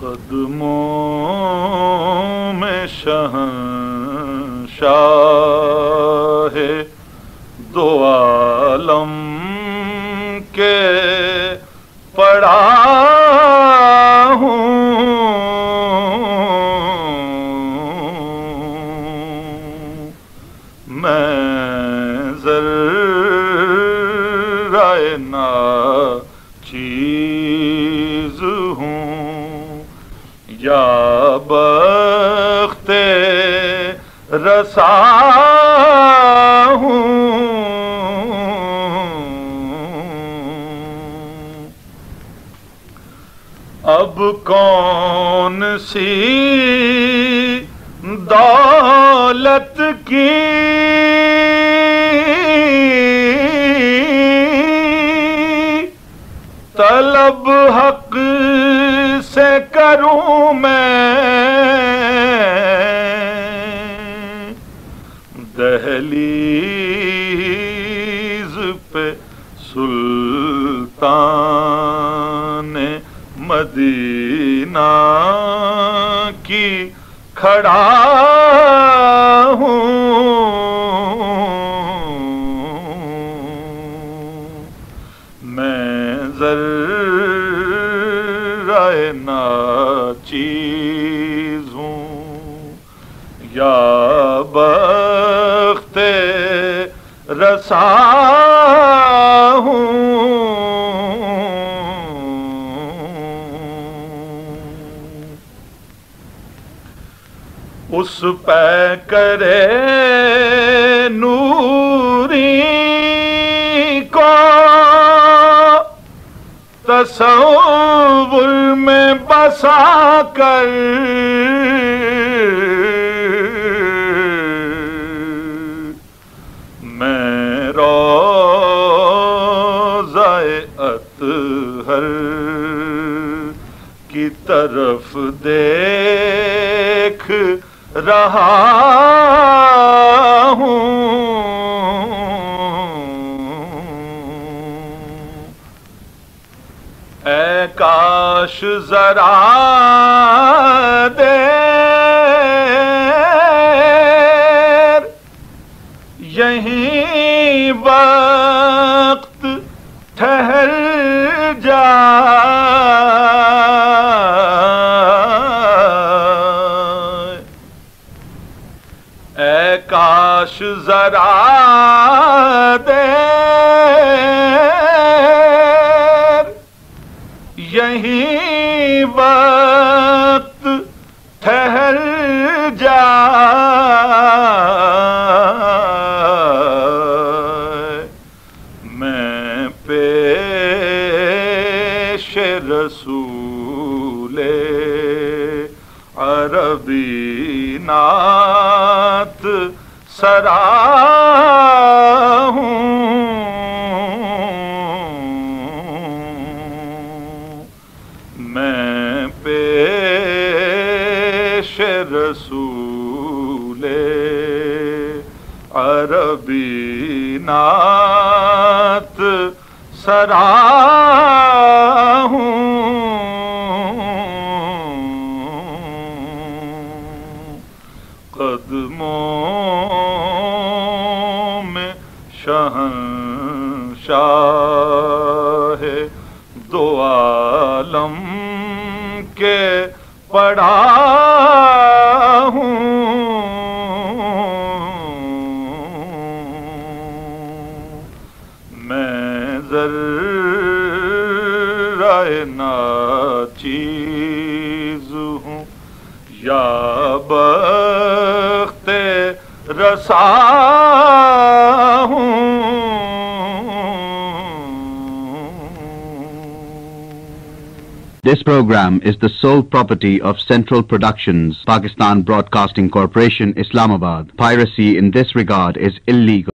قدموں میں شہنشاہ دو عالم کے پڑا ہوں میں ذرائے ناچیز ہوں یا بخت رسا ہوں اب کون سی دولت کی طلب حق سے کروں میں دہلیز پہ سلطان مدینہ کی کھڑا ہوں میں ذرائے ناچیز ہوں یا بخت رسا ہوں اس پہ کرے نوری کو تصور میں بسا کر میں روضہ اطہر کی طرف دیکھ رہا ہوں اے کاش ذرا دیر یہیں وقت ٹھہر جائے اے کاش ذرا دیر یہیں وقت ٹھہر جائے میں پیش رسول عربی نعت سرا ہوں میں پیش رسول عربی نعت سرا ہوں قدموں میں شہنشاہ دو عالم کے پڑا ہوں میں ذرائے ناچیز ہوں یا بخت رسا ہوں This program is the sole property of Central Productions, Pakistan Broadcasting Corporation, Islamabad. Piracy in this regard is illegal.